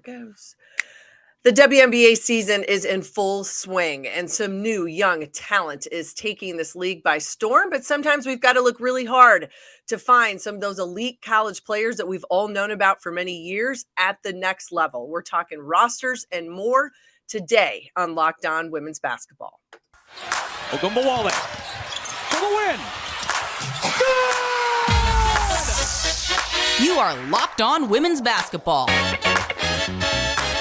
goes. The WNBA season is in full swing, and some new young talent is taking this league by storm. But sometimes we've got to look really hard to find some of those elite college players that we've all known about for many years at the next level. We're talking rosters and more today on Locked On Women's Basketball. Ogunbowale for the win. You are Locked On Women's Basketball,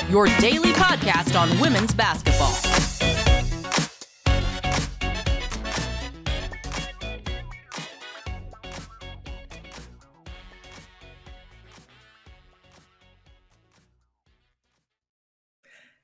your daily podcast on women's basketball.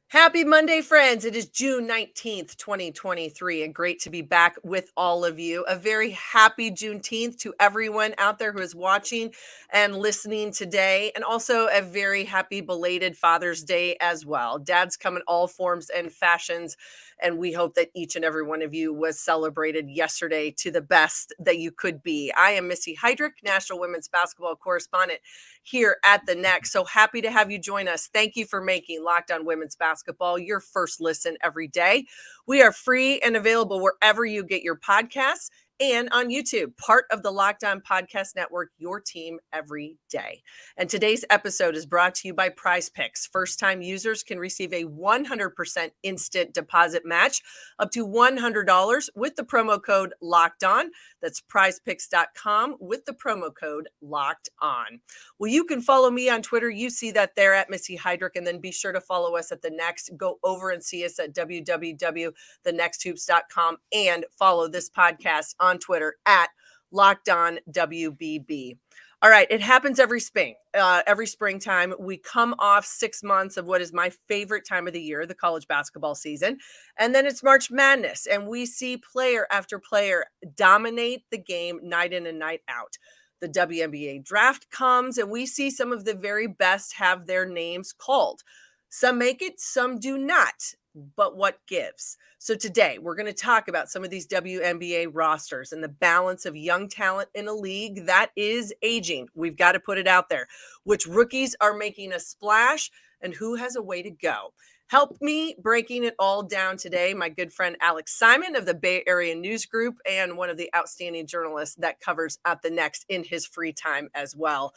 Happy Monday, friends. It is June 19th, 2023, and great to be back with all of you. A very happy Juneteenth to everyone out there who is watching and listening today, and also a very happy belated Father's Day as well. Dads come in all forms and fashions, and we hope that each and every one of you was celebrated yesterday to the best that you could be. I am Missy Heidrick, National Women's Basketball Correspondent here at The Next. So happy to have you join us. Thank you for making Locked On Women's Basketball your first listen every day. We are free and available wherever you get your podcasts and on YouTube, part of the Locked On Podcast Network, your team every day. And today's episode is brought to you by Prize Picks. First-time users can receive a 100% instant deposit match up to $100 with the promo code Locked On. That's prizepicks.com with the promo code Locked On. Well, you can follow me on Twitter. You see that there at Missy Heidrick, and then be sure to follow us at The Next. Go over and see us at www.thenexthoops.com and follow this podcast on Twitter at Locked On WBB. All right, it happens every springtime. We come off 6 months of what is my favorite time of the year, the college basketball season. And then it's March Madness, and we see player after player dominate the game night in and night out. The WNBA Draft comes, and we see some of the very best have their names called. Some make it, some do not. But what gives? So today we're going to talk about some of these WNBA rosters and the balance of young talent in a league that is aging. We've got to put it out there. Which rookies are making a splash and who has a way to go? Help me breaking it all down today, my good friend Alex Simon of the Bay Area News Group and one of the outstanding journalists that covers at The Next in his free time as well.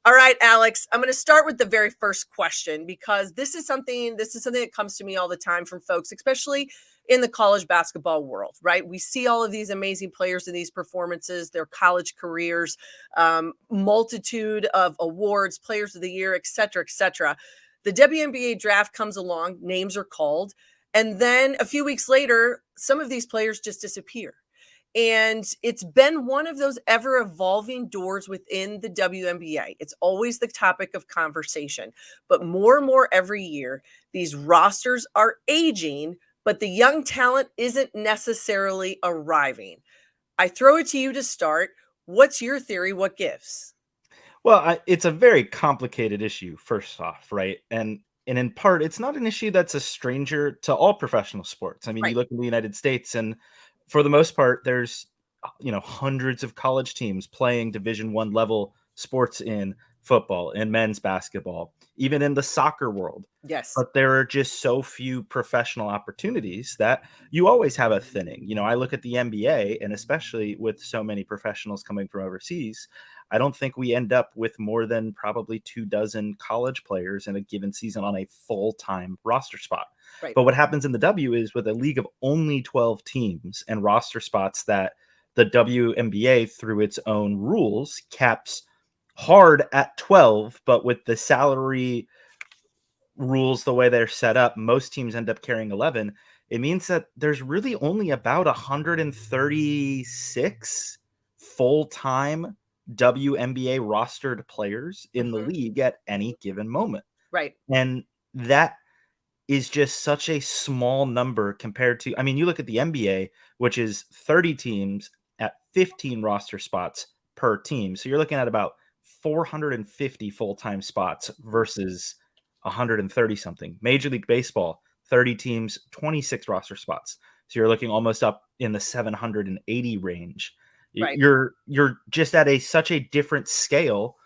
All right, Alex, I'm going to start with the very first question because this is something that comes to me all the time from folks, especially in the college basketball world, right? We see all of these amazing players in these performances, their college careers, multitude of awards, players of the year, et cetera, et cetera. The WNBA draft comes along, names are called, and then a few weeks later, some of these players just disappear. And it's been one of those ever evolving doors within the WNBA. It's always the topic of conversation, but more and more every year, these rosters are aging, but the young talent isn't necessarily arriving. I throw it to you to start. What's your theory? What gives? Well, it's a very complicated issue, first off, right? And in part, it's not an issue that's a stranger to all professional sports. I mean, Right. You look in the United States and for the most part, there's hundreds of college teams playing Division I level sports in football and men's basketball, even in the soccer world. Yes. But there are just so few professional opportunities that you always have a thinning. I look at the NBA, and especially with so many professionals coming from overseas, I don't think we end up with more than probably 24 college players in a given season on a full-time roster spot. Right. But what happens in the W is with a league of only 12 teams and roster spots that the WNBA, through its own rules, caps hard at 12, but with the salary rules the way they're set up, most teams end up carrying 11. It means that there's really only about 136 full-time WNBA rostered players in the league at any given moment. Right. And that is just such a small number compared to, you look at the NBA, which is 30 teams at 15 roster spots per team. So you're looking at about 450 full-time spots versus 130 something. Major League Baseball, 30 teams, 26 roster spots. So you're looking almost up in the 780 range. Right. You're just at such a different scale.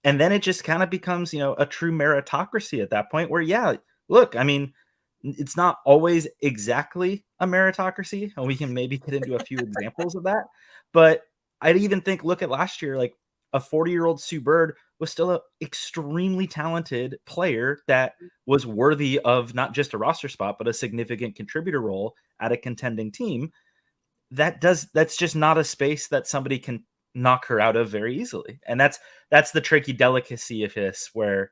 And then it just kind of becomes, a true meritocracy at that point where, yeah, look, I mean, it's not always exactly a meritocracy, and we can maybe get into a few examples of that. But I'd even think, look at last year, like a 40-year-old Sue Bird was still an extremely talented player that was worthy of not just a roster spot, but a significant contributor role at a contending team. That's just not a space that somebody can knock her out of very easily. And that's the tricky delicacy of this, where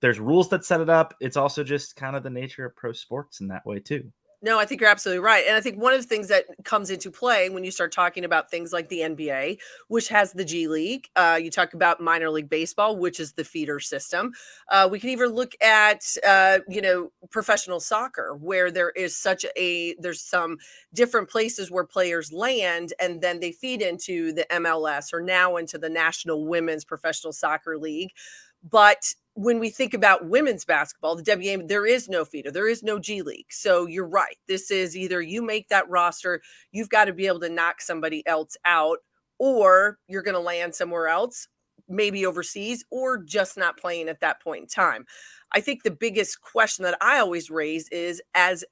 there's rules that set it up. It's also just kind of the nature of pro sports in that way too. No, I think you're absolutely right. And I think one of the things that comes into play when you start talking about things like the NBA, which has the G League, you talk about minor league baseball, which is the feeder system. We can even look at, professional soccer, where there's some different places where players land and then they feed into the MLS or now into the National Women's Professional Soccer League. But when we think about women's basketball, the WNBA, there is no feeder, there is no G League. So you're right. This is either you make that roster, you've got to be able to knock somebody else out, or you're going to land somewhere else, maybe overseas, or just not playing at that point in time. I think the biggest question that I always raise is as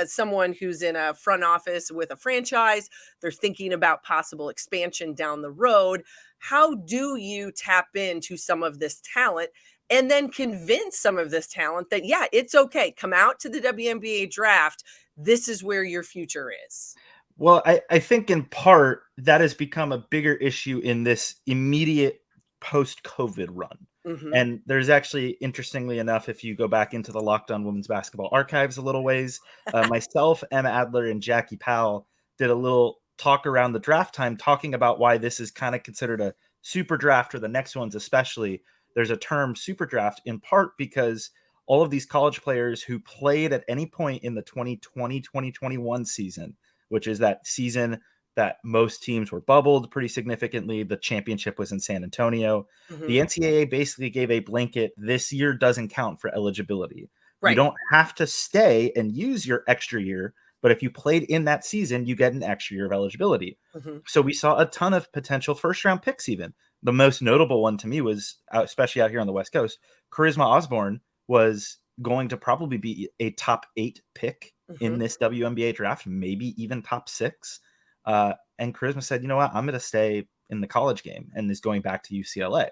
someone who's in a front office with a franchise, they're thinking about possible expansion down the road. How do you tap into some of this talent and then convince some of this talent that, yeah, it's okay. Come out to the WNBA draft. This is where your future is. Well, I think in part that has become a bigger issue in this immediate post-COVID run. Mm-hmm. And there's actually, interestingly enough, if you go back into the Locked On Women's Basketball archives a little ways, myself, Emma Adler, and Jackie Powell did a little talk around the draft time talking about why this is kind of considered a super draft, or the next ones especially. There's a term super draft in part because all of these college players who played at any point in the 2020-2021 season, which is that season that most teams were bubbled pretty significantly. The championship was in San Antonio. Mm-hmm. The NCAA basically gave a blanket, this year doesn't count for eligibility. Right. You don't have to stay and use your extra year, but if you played in that season, you get an extra year of eligibility. Mm-hmm. So we saw a ton of potential first-round picks even. The most notable one to me was, especially out here on the West Coast, Charisma Osborne was going to probably be a top 8 pick in this WNBA draft, maybe even top 6. And Charisma said, you know what, I'm going to stay in the college game, and is going back to UCLA.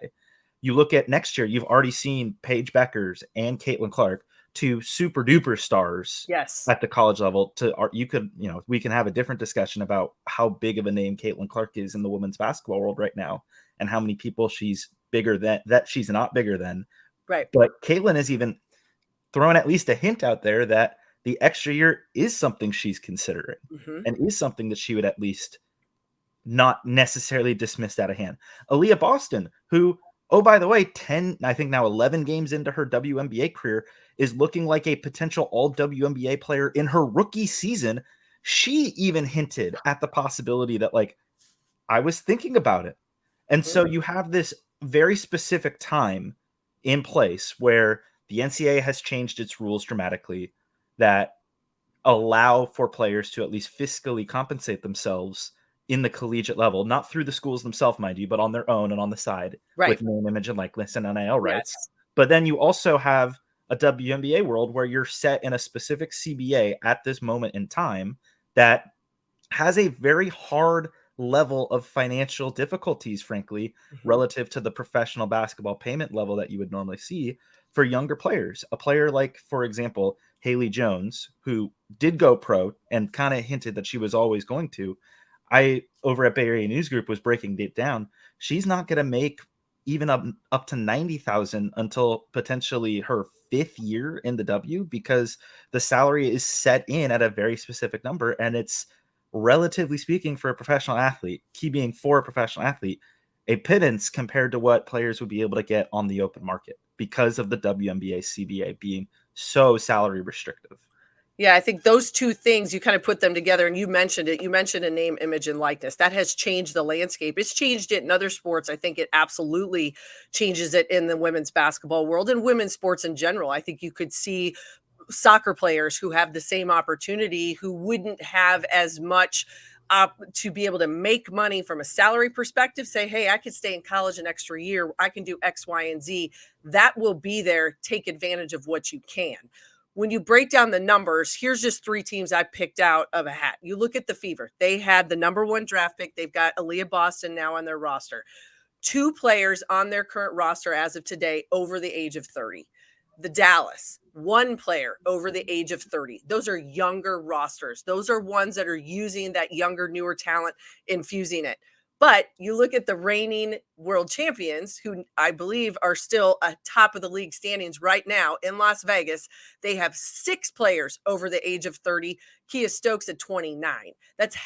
You look at next year, you've already seen Paige Beckers and Caitlin Clark, two super duper stars at the college level. We can have a different discussion about how big of a name Caitlin Clark is in the women's basketball world right now, and how many people she's bigger than, that she's not bigger than. Right. But Caitlin is even throwing at least a hint out there that the extra year is something she's considering, and is something that she would at least not necessarily dismissed out of hand. Aaliyah Boston, who, oh, by the way, 11 games into her WNBA career, is looking like a potential all WNBA player in her rookie season. She even hinted at the possibility that, like, I was thinking about it. And so you have this very specific time in place where the NCAA has changed its rules dramatically that allow for players to at least fiscally compensate themselves in the collegiate level, not through the schools themselves, mind you, but on their own and on the side, with name, image, and likeness and NIL rights. Yes. But then you also have a WNBA world where you're set in a specific CBA at this moment in time that has a very hard level of financial difficulties, frankly, relative to the professional basketball payment level that you would normally see for younger players. A player like, for example, Haley Jones, who did go pro and kind of hinted that she was always going to. I, over at Bay Area News Group, was breaking it down. She's not going to make even up to $90,000 until potentially her 5th year in the W, because the salary is set in at a very specific number, and it's, relatively speaking, for a professional athlete, key being for a professional athlete, a pittance compared to what players would be able to get on the open market because of the WNBA CBA being so salary restrictive. Yeah, I think those two things, you kind of put them together, and you mentioned it. You mentioned a name, image, and likeness. That has changed the landscape. It's changed it in other sports. I think it absolutely changes it in the women's basketball world and women's sports in general. I think you could see soccer players who have the same opportunity, who wouldn't have as much to be able to make money from a salary perspective, say, hey, I could stay in college an extra year, I can do X, Y, and Z, that will be there. Take advantage of what you can. When you break down the numbers, here's just 3 teams I picked out of a hat. You look at the Fever. They had the number 1 draft pick. They've got Aaliyah Boston now on their roster. 2 players on their current roster as of today over the age of 30. The Dallas, 1 player over the age of 30. Those are younger rosters. Those are ones that are using that younger, newer talent, infusing it. But you look at the reigning world champions, who I believe are still atop of the league standings right now in Las Vegas. They have 6 players over the age of 30. Kia Stokes at 29. That's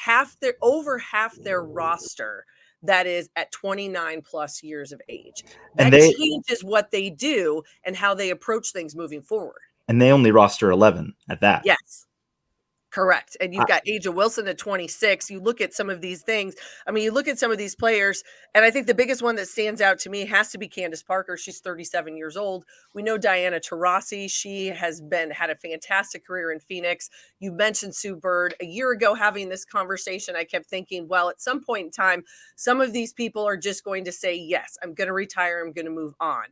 over half their roster that is at 29 plus years of age. That changes what they do and how they approach things moving forward. And they only roster 11 at that. Yes. Correct. And you've got Aja Wilson at 26. You look at some of these things. I mean, you look at some of these players, and I think the biggest one that stands out to me has to be Candace Parker. She's 37 years old. We know Diana Taurasi. She has had a fantastic career in Phoenix. You mentioned Sue Bird. A year ago, having this conversation, I kept thinking, well, at some point in time, some of these people are just going to say, yes, I'm going to retire. I'm going to move on.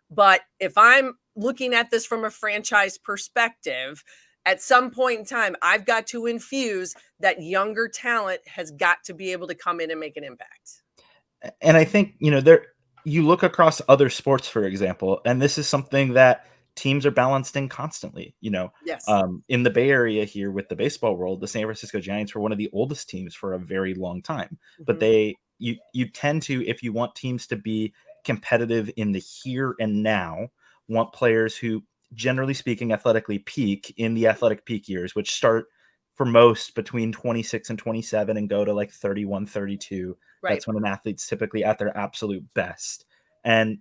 But if I'm looking at this from a franchise perspective, at some point in time, I've got to infuse that younger talent has got to be able to come in and make an impact. And I think, you look across other sports, for example, and this is something that teams are balanced in constantly. Yes. In the Bay Area here with the baseball world, the San Francisco Giants were one of the oldest teams for a very long time. Mm-hmm. But you tend to, if you want teams to be competitive in the here and now, want players who, generally speaking, athletically peak in the athletic peak years, which start for most between 26 and 27 and go to like 31, 32. Right. That's when an athlete's typically at their absolute best. And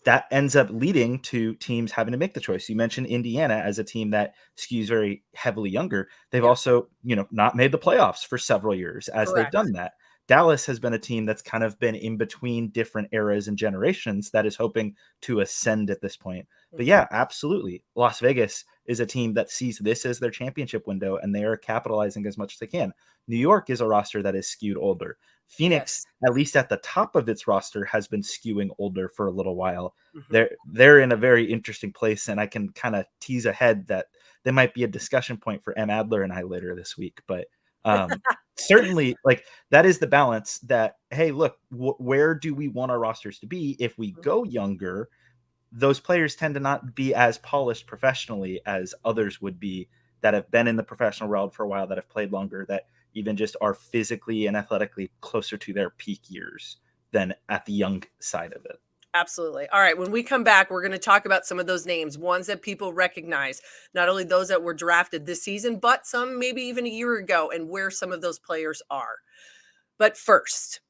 that ends up leading to teams having to make the choice. You mentioned Indiana as a team that skews very heavily younger. They've also, not made the playoffs for several years as Correct. They've done that. Dallas has been a team that's kind of been in between different eras and generations that is hoping to ascend at this point. But yeah, absolutely. Las Vegas is a team that sees this as their championship window, and they are capitalizing as much as they can. New York is a roster that is skewed older. Phoenix, yes, at least at the top of its roster, has been skewing older for a little while. Mm-hmm. They're in a very interesting place, and I can kind of tease ahead that they might be a discussion point for M. Adler and I later this week. But certainly, like, that is the balance that, hey, look, where do we want our rosters to be? If we go younger, those players tend to not be as polished professionally as others would be that have been in the professional world for a while, that have played longer, that even just are physically and athletically closer to their peak years than at the young side of it. Absolutely. All right. When we come back, we're going to talk about some of those names, ones that people recognize, not only those that were drafted this season, but some maybe even a year ago, and where some of those players are. But first,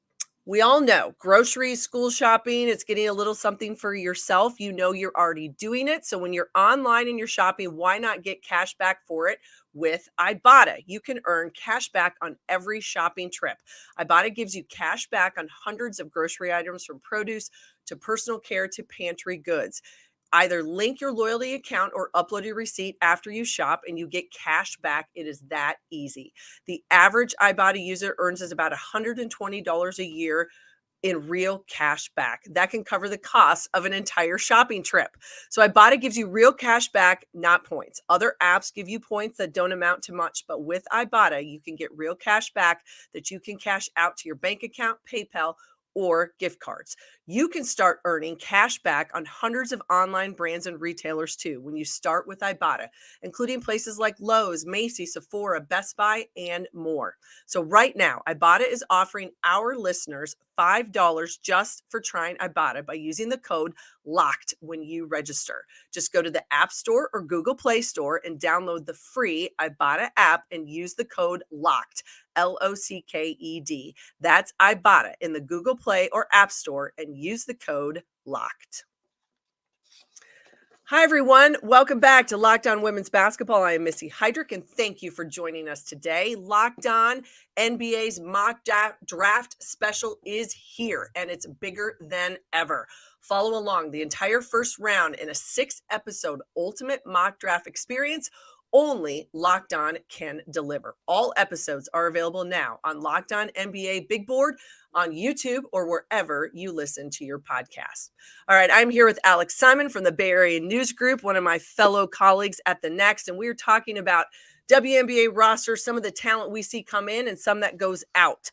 we all know groceries, school shopping, it's getting a little something for yourself. You know you're already doing it. So when you're online and you're shopping, why not get cash back for it with Ibotta? You can earn cash back on every shopping trip. Ibotta gives you cash back on hundreds of grocery items, from produce to personal care to pantry goods. Either link your loyalty account or upload your receipt after you shop and you get cash back. It is that easy. The average Ibotta user earns us about $120 a year in real cash back. That can cover the cost of an entire shopping trip. So Ibotta gives you real cash back, not points. Other apps give you points that don't amount to much, but with Ibotta, you can get real cash back that you can cash out to your bank account, PayPal, or gift cards. You can start earning cash back on hundreds of online brands and retailers too when you start with Ibotta, including places like Lowe's, Macy's, Sephora, Best Buy, and more. So right now, Ibotta is offering our listeners $5 just for trying Ibotta by using the code LOCKED when you register. Just go to the App Store or Google Play Store and download the free Ibotta app and use the code LOCKED, LOCKED. That's Ibotta in the Google Play or App Store, and use the code LOCKED. Hi, everyone. Welcome back to Locked On Women's Basketball. I am Missy Heidrick, and thank you for joining us today. Locked On NBA's mock draft special is here, and it's bigger than ever. Follow along the entire first round in a 6-episode ultimate mock draft experience only Locked On can deliver. All episodes are available now on Locked On NBA Big Board, on YouTube, or wherever you listen to your podcasts. All right, I'm here with Alex Simon from the Bay Area News Group, one of my fellow colleagues at The Next, and we're talking about WNBA roster, some of the talent we see come in and some that goes out.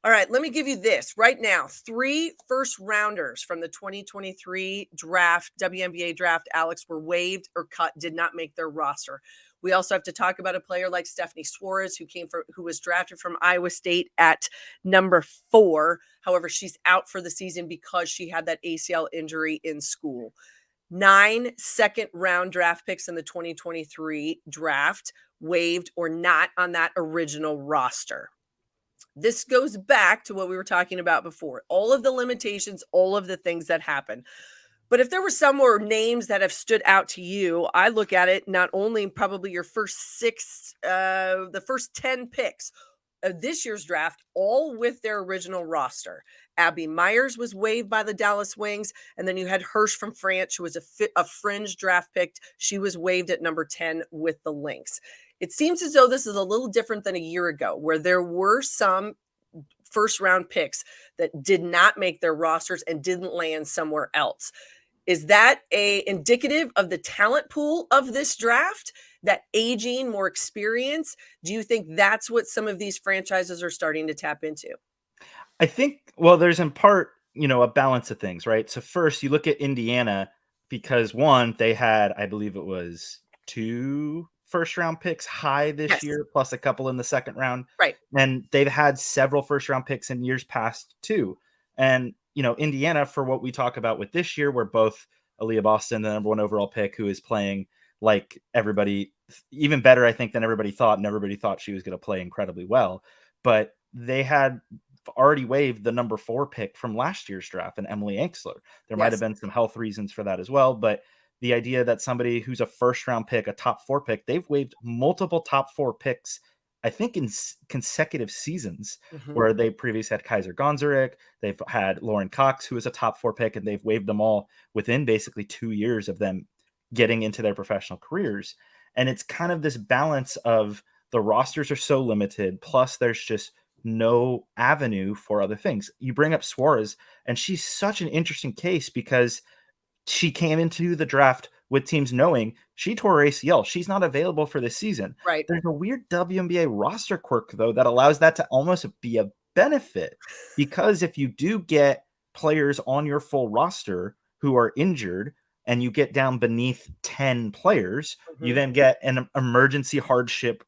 All right, let me give you this. Right now, 3 first-rounders from the 2023 draft, WNBA draft, Alex, were waived or cut, did not make their roster. We also have to talk about a player like Stephanie Suarez, who was drafted from Iowa State at number 4. However, she's out for the season because she had that ACL injury in school. 9 second-round draft picks in the 2023 draft waived or not on that original roster. This goes back to what we were talking about before. All of the limitations, all of the things that happen. But if there were some more names that have stood out to you, I look at it not only probably your first 6, the first 10 picks of this year's draft, all with their original roster. Abby Myers was waived by the Dallas Wings, and then you had Hirsch from France, who was a fringe draft pick. She was waived at number 10 with the Lynx. It seems as though this is a little different than a year ago, where there were some first-round picks that did not make their rosters and didn't land somewhere else. Is that indicative of the talent pool of this draft? That aging, more experience? Do you think that's what some of these franchises are starting to tap into? I think, well, there's in part, a balance of things, right? So first you look at Indiana because one, they had, I believe it was 2 first-round picks high this year, plus a couple in the second round. Right. And they've had several first-round picks in years past too. And, Indiana, for what we talk about with this year, where both Aaliyah Boston, the number 1 overall pick, who is playing like everybody, even better, I think, than everybody thought, and everybody thought she was going to play incredibly well. But they had already waived the number 4 pick from last year's draft, and Emily Anxler. There might have been some health reasons for that as well, but the idea that somebody who's a first-round pick, a top 4 pick, they've waived multiple top 4 picks, I think, in consecutive seasons, where they previously had Kaiser Gonzarek, they've had Lauren Cox, who is a top 4 pick, and they've waived them all within basically 2 years of them getting into their professional careers. And it's kind of this balance of the rosters are so limited, plus there's just no avenue for other things. You bring up Suarez, and she's such an interesting case because she came into the draft with teams knowing she tore her ACL. She's not available for this season. Right. There's a weird WNBA roster quirk, though, that allows that to almost be a benefit, because if you do get players on your full roster who are injured and you get down beneath 10 players, you then get an emergency hardship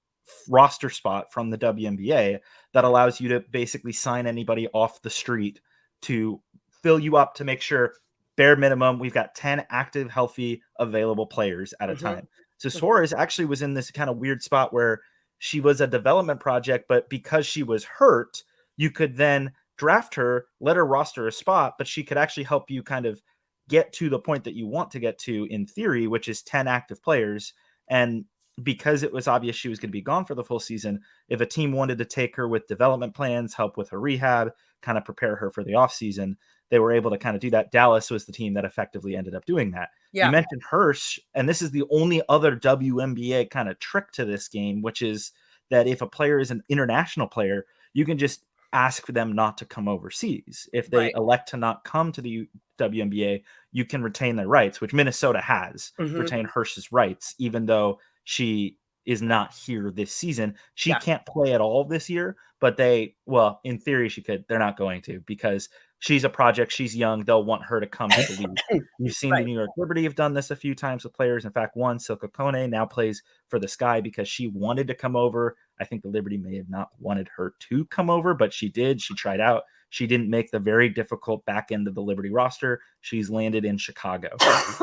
roster spot from the WNBA that allows you to basically sign anybody off the street to fill you up to make sure, bare minimum, we've got 10 active, healthy, available players at a time. So Suarez actually was in this kind of weird spot where she was a development project, but because she was hurt, you could then draft her, let her roster a spot, but she could actually help you kind of get to the point that you want to get to in theory, which is 10 active players. And because it was obvious she was going to be gone for the full season, if a team wanted to take her with development plans, help with her rehab, kind of prepare her for the offseason, they were able to kind of do that. Dallas was the team that effectively ended up doing that. Yeah. You mentioned Hirsch, and this is the only other WNBA kind of trick to this game, which is that if a player is an international player, you can just ask them not to come overseas. If they elect to not come to the WNBA, you can retain their rights, which Minnesota has retained Hirsch's rights, even though she is not here this season. She can't play at all this year, but in theory she could. They're not going to, because she's a project. She's young. They'll want her to come to the league. You've seen the New York Liberty have done this a few times with players. In fact, one, Silka Kone, now plays for the Sky because she wanted to come over. I think the Liberty may have not wanted her to come over, but she did. She tried out. She didn't make the very difficult back end of the Liberty roster. She's landed in Chicago.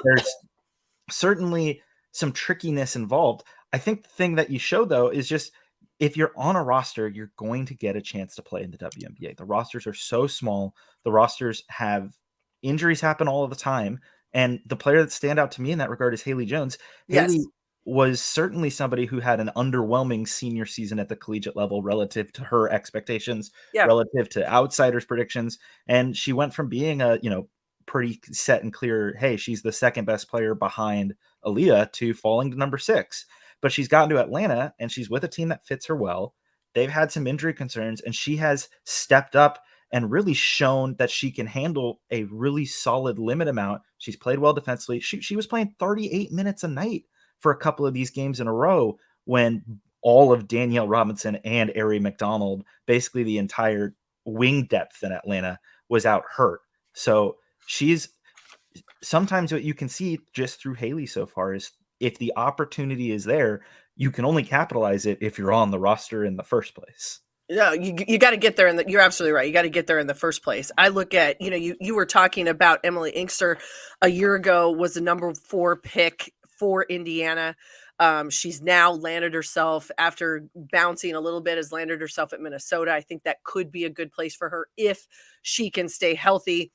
There's certainly some trickiness involved. I think the thing that you show, though, is just if you're on a roster, you're going to get a chance to play in the WNBA. The rosters are so small. The rosters have injuries happen all of the time. And the player that stand out to me in that regard is Haley Jones. Haley was certainly somebody who had an underwhelming senior season at the collegiate level relative to her expectations, relative to outsiders' predictions. And she went from being a, pretty set and clear, hey, she's the second best player behind Aaliyah, to falling to number 6. But she's gotten to Atlanta and she's with a team that fits her well. They've had some injury concerns and she has stepped up and really shown that she can handle a really solid limit amount. She's played well defensively. She was playing 38 minutes a night for a couple of these games in a row when all of Danielle Robinson and Ari McDonald, basically the entire wing depth in Atlanta, was out hurt. So she's sometimes what you can see just through Haley so far is if the opportunity is there, you can only capitalize it if you're on the roster in the first place. No, you got to get there, and you're absolutely right. You got to get there in the first place. I look at, you were talking about Emily Inkster a year ago, was the number 4 pick for Indiana. She's now landed herself, after bouncing a little bit, has landed herself at Minnesota. I think that could be a good place for her if she can stay healthy.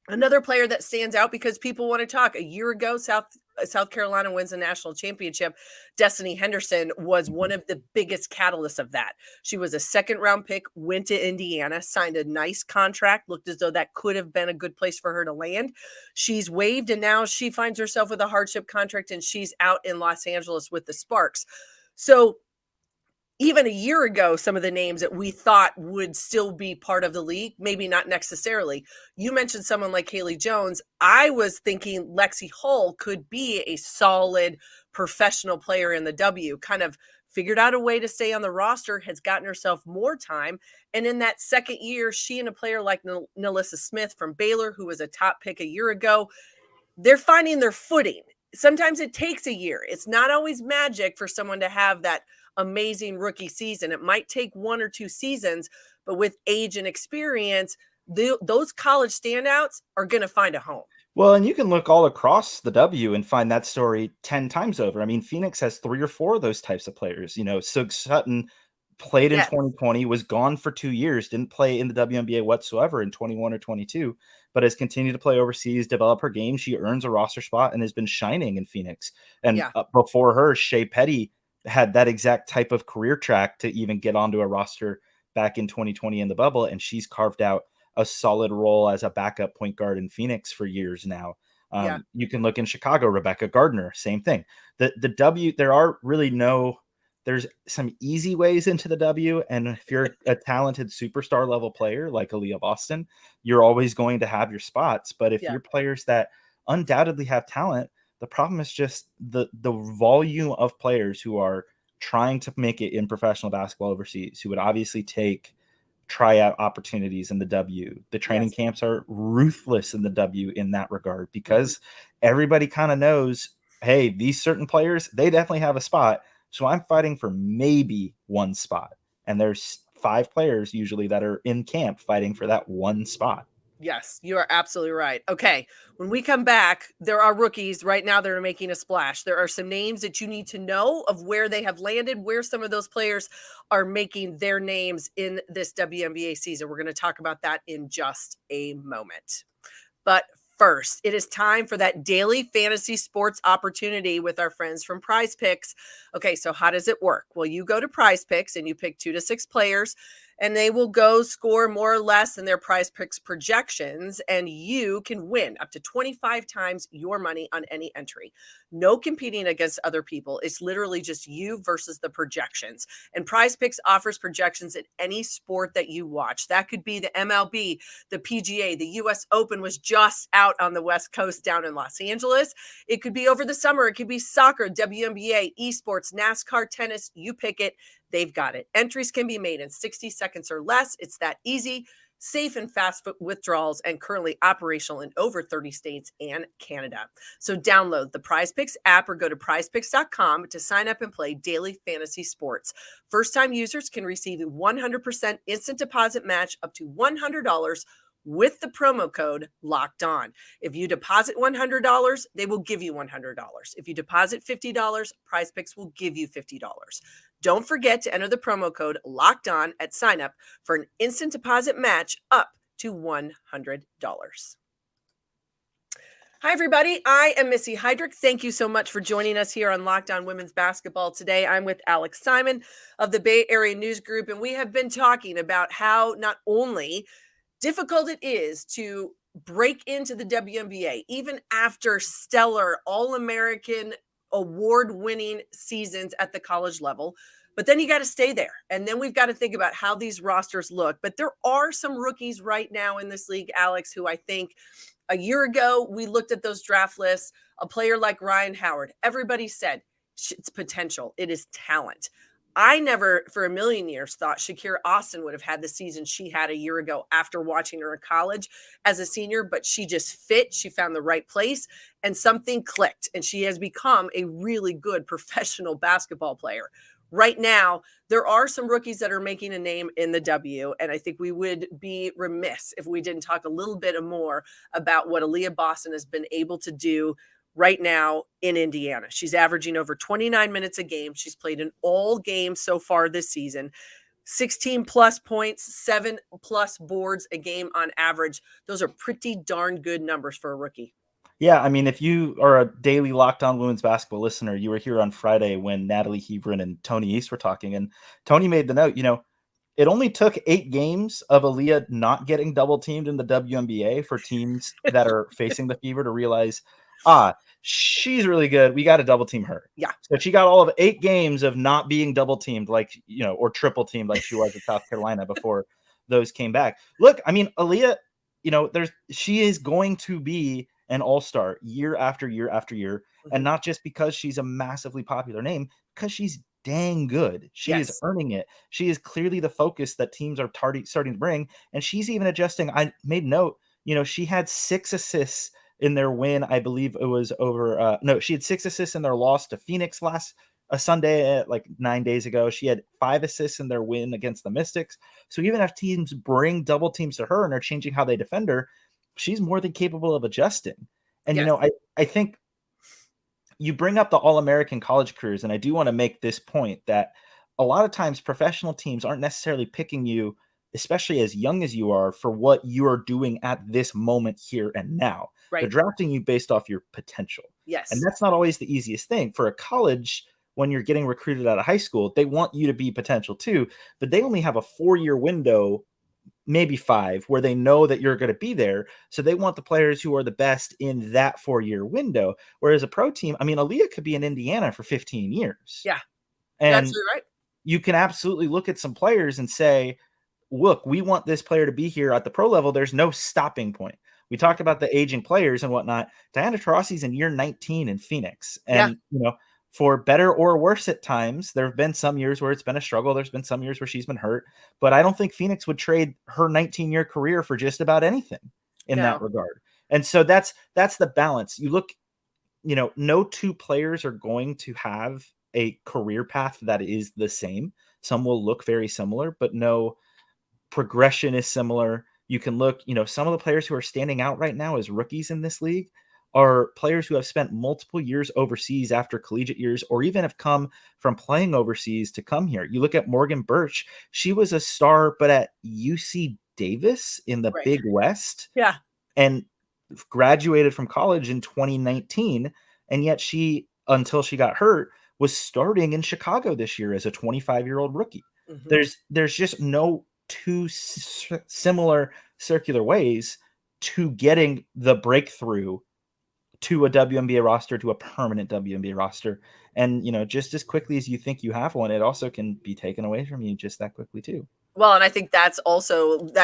Another player that stands out because people want to talk. A year ago, South Carolina wins the national championship. Destiny Henderson was one of the biggest catalysts of that. She was a second-round pick, went to Indiana, signed a nice contract, looked as though that could have been a good place for her to land. She's waived, and now she finds herself with a hardship contract, and she's out in Los Angeles with the Sparks. So even a year ago, some of the names that we thought would still be part of the league, maybe not necessarily. You mentioned someone like Haley Jones. I was thinking Lexi Hull could be a solid professional player in the W, kind of figured out a way to stay on the roster, has gotten herself more time. And in that second year, she and a player like Nalissa Smith from Baylor, who was a top pick a year ago, they're finding their footing. Sometimes it takes a year. It's not always magic for someone to have that amazing rookie season. It might take 1 or 2 seasons, but with age and experience, those college standouts are going to find a home. Well, and you can look all across the W and find that story 10 times over. I mean, Phoenix has 3 or 4 of those types of players. Sug Sutton played in 2020, was gone for 2 years, didn't play in the WNBA whatsoever in 21 or 22, but has continued to play overseas, develop her game. She earns a roster spot and has been shining in Phoenix. And before her, Shea Petty had that exact type of career track to even get onto a roster back in 2020 in the bubble. And she's carved out a solid role as a backup point guard in Phoenix for years now. You can look in Chicago, Rebecca Gardner, same thing. The W, there's some easy ways into the W. And if you're a talented superstar level player like Aaliyah Boston, you're always going to have your spots. But if you're players that undoubtedly have talent, the problem is just the volume of players who are trying to make it in professional basketball overseas, who would obviously take tryout opportunities in the W. The training camps are ruthless in the W in that regard because everybody kind of knows, hey, these certain players, they definitely have a spot. So I'm fighting for maybe one spot. And there's 5 players usually that are in camp fighting for that one spot. Yes, you are absolutely right. Okay, when we come back, there are rookies right now that are making a splash. There are some names that you need to know of where they have landed, where some of those players are making their names in this WNBA season. We're going to talk about that in just a moment. But first, it is time for that daily fantasy sports opportunity with our friends from Prize Picks. Okay, so how does it work? Well, you go to Prize Picks and you pick 2 to 6 players, and they will go score more or less than their Prize Picks projections, and you can win up to 25 times your money on any entry. No competing against other people. It's literally just you versus the projections. And Prize Picks offers projections in any sport that you watch. That could be the MLB, the PGA, the US Open was just out on the West Coast down in Los Angeles. It could be over the summer. It could be soccer, WNBA, esports, NASCAR, tennis. You pick it. They've got it. Entries can be made in 60 seconds or less. It's that easy, safe and fast withdrawals, and currently operational in over 30 states and Canada. So download the Prize Picks app or go to prizepicks.com to sign up and play daily fantasy sports. First-time users can receive a 100% instant deposit match up to $100 with the promo code Locked On. If you deposit $100, they will give you $100. If you deposit $50, Prize Picks will give you $50. Don't forget to enter the promo code Locked On at sign up for an instant deposit match up to $100. Hi, everybody. I am Missy Heidrick. Thank you so much for joining us here on Locked On Women's Basketball today. I'm with Alex Simon of the Bay Area News Group, and we have been talking about how not only difficult it is to break into the WNBA, even after stellar All-American award-winning seasons at the college level. But then you got to stay there. And then we've got to think about how these rosters look. But there are some rookies right now in this league, Alex, who I think a year ago we looked at those draft lists. A player like Ryan Howard, everybody said it's potential. It is talent. I never for a million years thought Shakira Austin would have had the season she had a year ago after watching her in college as a senior, but she just fit. She found the right place and something clicked, and she has become a really good professional basketball player. Right now, there are some rookies that are making a name in the W, and I think we would be remiss if we didn't talk a little bit more about what Aaliyah Boston has been able to do right now in Indiana. She's averaging over 29 minutes a game. She's played in all games so far this season. 16 plus points, 7 plus boards a game on average. Those are pretty darn good numbers for a rookie. Yeah, I mean, if you are a daily Locked On Women's Basketball listener, you were here on Friday when Natalie Hebron and Tony East were talking, and Tony made the note, it only took 8 games of Aaliyah not getting double teamed in the WNBA for teams that are facing the Fever to realize, she's really good. We got to double team her. Yeah. So she got all of 8 games of not being double teamed, or triple teamed like she was at South Carolina before those came back. Look, I mean, Aaliyah, she is going to be an all-star year after year after year. Mm-hmm. And not just because she's a massively popular name, because she's dang good. She is earning it. She is clearly the focus that teams are starting to bring. And she's even adjusting. I made note, she had 6 assists in their win. I believe it was over. She had 6 assists in their loss to Phoenix a Sunday, 9 days ago. She had 5 assists in their win against the Mystics. So even if teams bring double teams to her and are changing how they defend her, she's more than capable of adjusting. And, I think you bring up the All-American college careers, and I do want to make this point that a lot of times professional teams aren't necessarily picking you, especially as young as you are, for what you are doing at this moment here and now. Right. They're drafting you based off your potential. Yes. And that's not always the easiest thing. For a college, when you're getting recruited out of high school, they want you to be potential too, but they only have a 4-year window, maybe 5, where they know that you're going to be there. So they want the players who are the best in that 4-year window. Whereas a pro team, I mean, Aaliyah could be in Indiana for 15 years. Yeah. And that's right. You can absolutely look at some players and say, look, we want this player to be here at the pro level. There's no stopping point. We talked about the aging players and whatnot. Diana Taurasi's in year 19 in Phoenix. And, for better or worse at times, there have been some years where it's been a struggle. There's been some years where she's been hurt, but I don't think Phoenix would trade her 19-year career for just about anything in that regard. And so that's the balance. You look, no 2 players are going to have a career path that is the same. Some will look very similar, but no progression is similar. You can look, some of the players who are standing out right now as rookies in this league are players who have spent multiple years overseas after collegiate years, or even have come from playing overseas to come here. You look at Morgan Birch. She was a star, but at UC Davis in the Big West. Yeah. And graduated from college in 2019. And yet she, until she got hurt, was starting in Chicago this year as a 25-year-old rookie. Mm-hmm. There's just no 2 similar circular ways to getting the breakthrough to a WNBA roster, to a permanent WNBA roster. And, just as quickly as you think you have one, it also can be taken away from you just that quickly too. Well, and I think that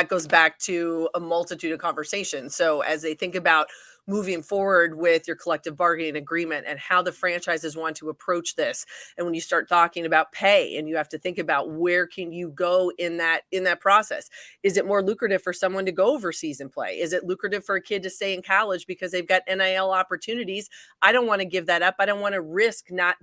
goes back to a multitude of conversations. So as they think about moving forward with your collective bargaining agreement and how the franchises want to approach this, and when you start talking about pay, and you have to think about where can you go in that process, is it more lucrative for someone to go overseas and play? Is it lucrative for a kid to stay in college because they've got NIL opportunities? I don't want to give that up. I don't want to risk not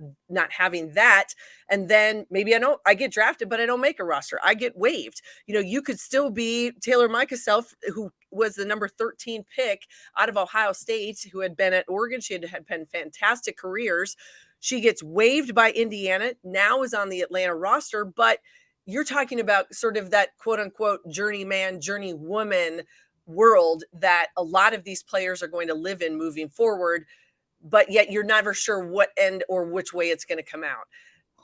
having that, and then maybe I get drafted, but I don't make a roster. I get waived. You could still be Taylor Michelself, who was the number 13 pick out of Ohio State, who had been at Oregon. She had been fantastic careers. She gets waived by Indiana, now is on the Atlanta roster, but you're talking about sort of that quote unquote journeyman, journeywoman world that a lot of these players are going to live in moving forward, but yet you're never sure what end or which way it's going to come out.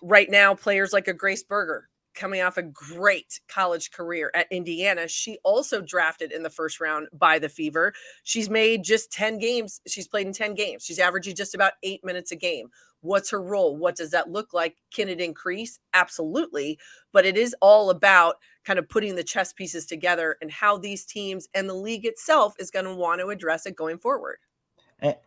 Right now, players like a Grace Berger coming off a great college career at Indiana. She also drafted in the first round by the Fever. She's made just 10 games. She's played in 10 games. She's averaging just about 8 minutes a game. What's her role? What does that look like? Can it increase? Absolutely. But it is all about kind of putting the chess pieces together and how these teams and the league itself is going to want to address it going forward.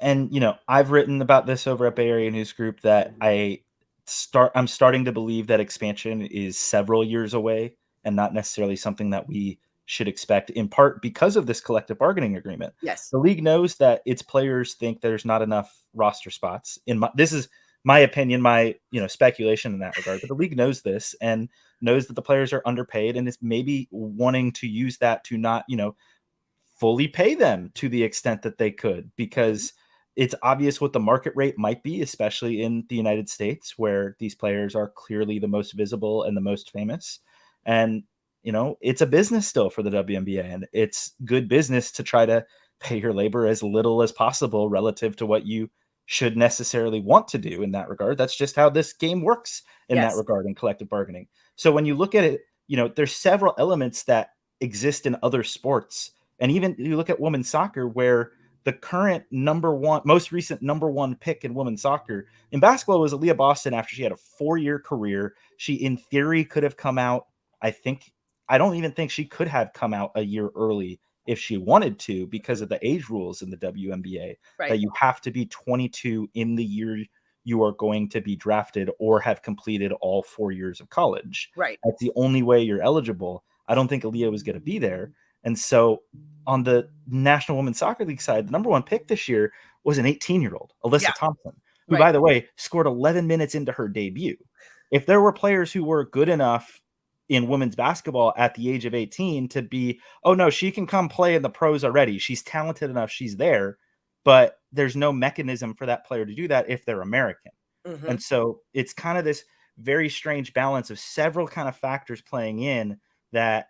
And I've written about this over at Bay Area News Group that I'm starting to believe that expansion is several years away and not necessarily something that we should expect, in part because of this collective bargaining agreement. Yes. The league knows that its players think there's not enough roster spots. This is my opinion, my speculation in that regard, but the league knows this and knows that the players are underpaid and is maybe wanting to use that to not, fully pay them to the extent that they could, because it's obvious what the market rate might be, especially in the United States, where these players are clearly the most visible and the most famous. And, it's a business still for the WNBA, and it's good business to try to pay your labor as little as possible relative to what you should necessarily want to do in that regard. That's just how this game works in that regard in collective bargaining. So when you look at it, there's several elements that exist in other sports. And even you look at women's soccer, where the current most recent number one pick in women's soccer in basketball was Aaliyah Boston after she had a 4-year career. She, in theory, could have come out. I don't even think she could have come out a year early if she wanted to, because of the age rules in the WNBA, that you have to be 22 in the year you are going to be drafted or have completed all 4 years of college. Right. That's the only way you're eligible. I don't think Aaliyah was going to be there. And so on the National Women's Soccer League side, the number one pick this year was an 18-year-old, Alyssa Thompson, who, by the way, scored 11 minutes into her debut. If there were players who were good enough in women's basketball at the age of 18 to be, oh no, she can come play in the pros already. She's talented enough. She's there, but there's no mechanism for that player to do that if they're American. Mm-hmm. And so it's kind of this very strange balance of several kind of factors playing in that,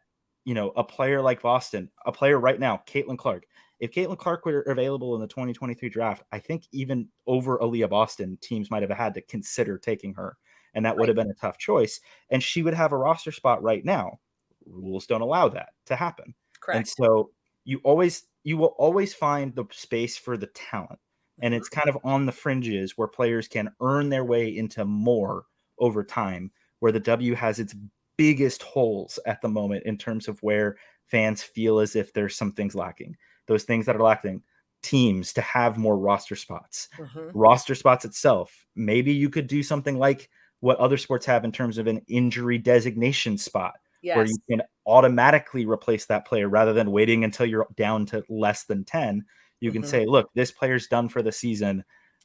a player like Boston, a player right now, Caitlin Clark. If Caitlin Clark were available in the 2023 draft, I think even over Aaliyah Boston, teams might have had to consider taking her. And that would have been a tough choice. And she would have a roster spot right now. Rules don't allow that to happen. Correct. And so you will always find the space for the talent. And it's kind of on the fringes where players can earn their way into more over time, where the W has its biggest holes at the moment in terms of where fans feel as if there's some things lacking. Those things that are lacking, teams to have more roster spots. Roster spots itself. Maybe you could do something like what other sports have in terms of an injury designation spot, where you can automatically replace that player rather than waiting until you're down to less than 10. You can say, look, this player's done for the season.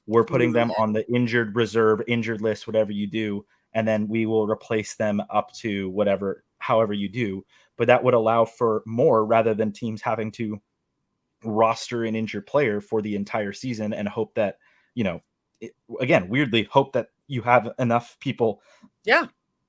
We're putting them on the injured reserve, injured list, whatever you do. And then we will replace them up to however you do. But that would allow for more rather than teams having to roster an injured player for the entire season and hope that, weirdly hope that you have enough people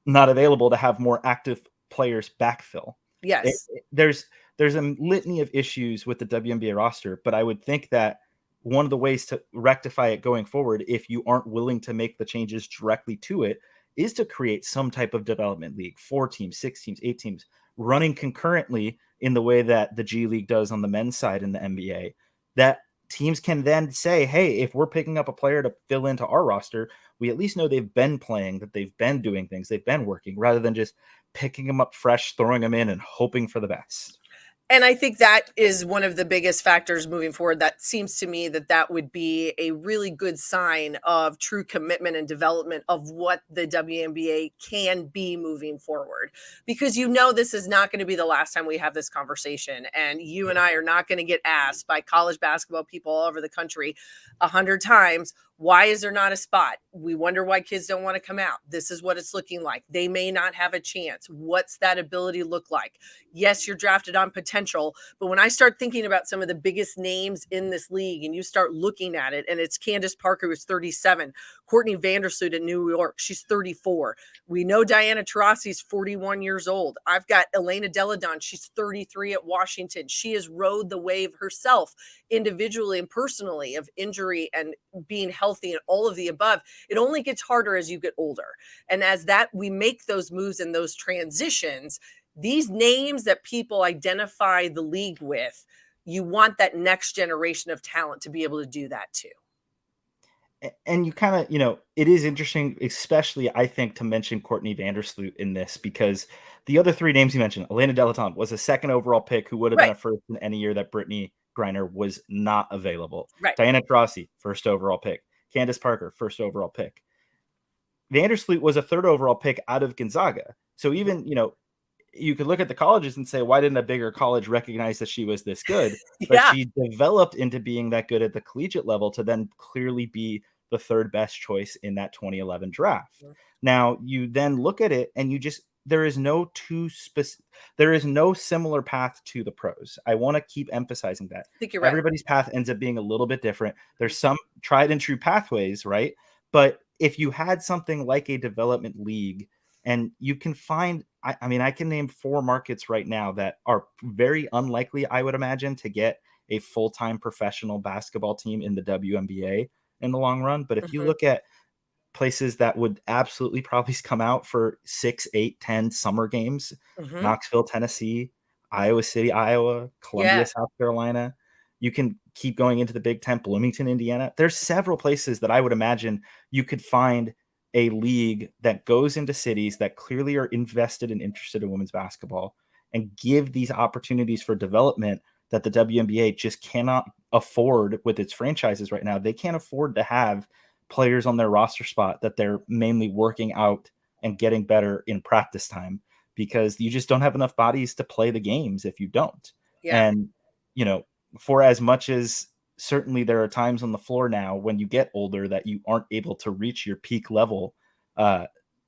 not available to have more active players backfill. Yes. There's a litany of issues with the WNBA roster, but I would think that one of the ways to rectify it going forward, if you aren't willing to make the changes directly to it, is to create some type of development league, 4 teams, 6 teams, 8 teams, running concurrently in the way that the G League does on the men's side in the NBA, that teams can then say, hey, if we're picking up a player to fill into our roster, we at least know they've been playing, that they've been doing things, they've been working, rather than just picking them up fresh, throwing them in and hoping for the best. And I think that is one of the biggest factors moving forward. That seems to me that would be a really good sign of true commitment and development of what the WNBA can be moving forward. Because this is not going to be the last time we have this conversation. And you and I are not going to get asked by college basketball people all over the country 100 times, why is there not a spot? We wonder why kids don't want to come out. This is what it's looking like. They may not have a chance. What's that ability look like? Yes, you're drafted on potential, but when I start thinking about some of the biggest names in this league and you start looking at it, and it's Candace Parker, who's 37, Courtney Vandersloot in New York, she's 34. We know Diana Taurasi's 41 years old. I've got Elena Deladon, she's 33 at Washington. She has rode the wave herself individually and personally of injury and being healthy healthy and all of the above. It only gets harder as you get older. And as that we make those moves and those transitions, these names that people identify the league with, you want that next generation of talent to be able to do that too. And you kind of, it is interesting, especially I think, to mention Courtney Vandersloot in this, because the other three names you mentioned, Elena Delaton was a second overall pick who would have been a first in any year that Brittany Griner was not available. Right. Diana Taurasi, first overall pick. Candace Parker, first overall pick. Vandersloot was a third overall pick out of Gonzaga. So even, you could look at the colleges and say, why didn't a bigger college recognize that she was this good? But she developed into being that good at the collegiate level to then clearly be the third best choice in that 2011 draft. Now you then look at it and there is no similar path to the pros. I want to keep emphasizing that. I think you're right. Everybody's path ends up being a little bit different. There's some tried and true pathways, right? But if you had something like a development league, and you can find, I can name 4 markets right now that are very unlikely, I would imagine, to get a full-time professional basketball team in the WNBA in the long run. But if you look at places that would absolutely probably come out for 6, 8, 10 summer games, Knoxville, Tennessee, Iowa City, Iowa, Columbia, South Carolina, you can keep going into the Big Ten, Bloomington, Indiana. There's several places that I would imagine you could find a league that goes into cities that clearly are invested and interested in women's basketball and give these opportunities for development that the WNBA just cannot afford with its franchises right now. They can't afford to have players on their roster spot that they're mainly working out and getting better in practice time, because you just don't have enough bodies to play the games if you don't. And, for as much as certainly there are times on the floor now when you get older that you aren't able to reach your peak level.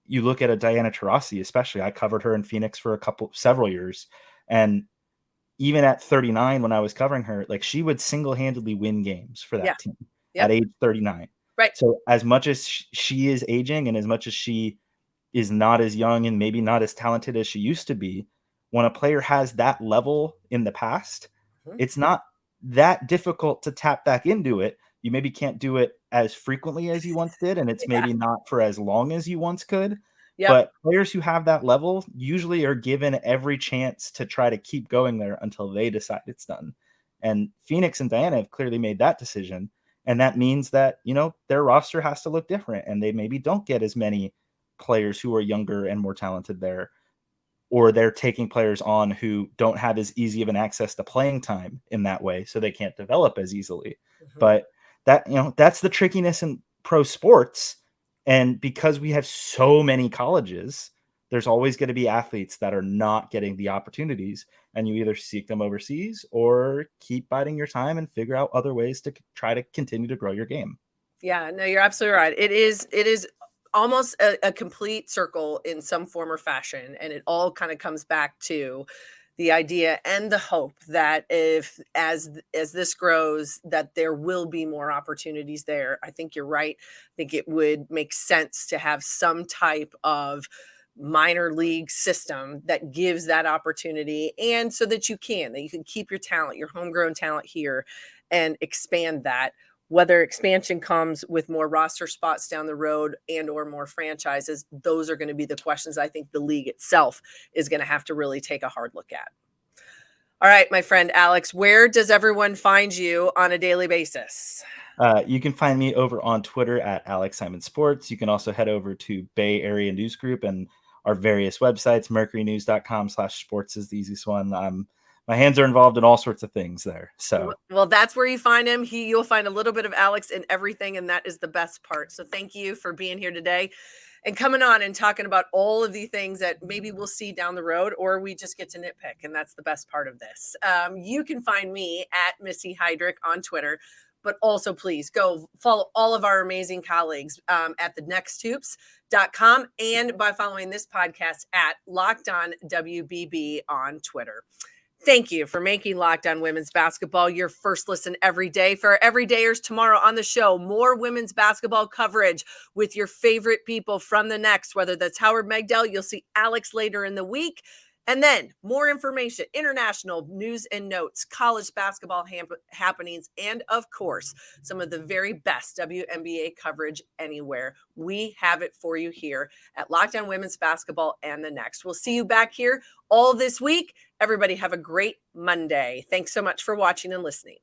You look at a Diana Taurasi, especially. I covered her in Phoenix for several years. And even at 39, when I was covering her, like, she would single-handedly win games for that team at age 39. Right. So as much as she is aging and as much as she is not as young and maybe not as talented as she used to be, when a player has that level in the past, it's not that difficult to tap back into it. You maybe can't do it as frequently as you once did, and it's maybe not for as long as you once could. But players who have that level usually are given every chance to try to keep going there until they decide it's done. And Phoenix and Diana have clearly made that decision. And that means that, their roster has to look different, and they maybe don't get as many players who are younger and more talented there, or they're taking players on who don't have as easy of an access to playing time in that way, so they can't develop as easily. But that's the trickiness in pro sports. And because we have so many colleges, there's always going to be athletes that are not getting the opportunities, and you either seek them overseas or keep biding your time and figure out other ways to try to continue to grow your game. Yeah, no, you're absolutely right. It is almost a complete circle in some form or fashion. And it all kind of comes back to the idea and the hope that as this grows, that there will be more opportunities there. I think you're right. I think it would make sense to have some type of minor league system that gives that opportunity, and so that you can keep your talent, your homegrown talent here, and expand that. Whether expansion comes with more roster spots down the road and or more franchises, those are going to be the questions I think the league itself is going to have to really take a hard look at. All right, my friend Alex, where does everyone find you on a daily basis? You can find me over on Twitter at Alex Simon Sports. You can also head over to Bay Area News Group and our various websites. mercurynews.com/sports is the easiest one. My hands are involved in all sorts of things there. So, well, that's where you find him. You'll find a little bit of Alex in everything, and that is the best part. So thank you for being here today and coming on and talking about all of the things that maybe we'll see down the road, or we just get to nitpick. And that's the best part of this. You can find me at Missy Heidrick on Twitter, but also please go follow all of our amazing colleagues at thenexthoops.com and by following this podcast at Locked On WBB on Twitter. Thank you for making Locked On Women's Basketball your first listen every day. For our everydayers, tomorrow on the show, more women's basketball coverage with your favorite people from the Next, whether that's Howard Megdal, you'll see Alex later in the week, And then more information, international news and notes, college basketball happenings, and of course, some of the very best WNBA coverage anywhere. We have it for you here at Locked On Women's Basketball and the Next. We'll see you back here all this week. Everybody have a great Monday. Thanks so much for watching and listening.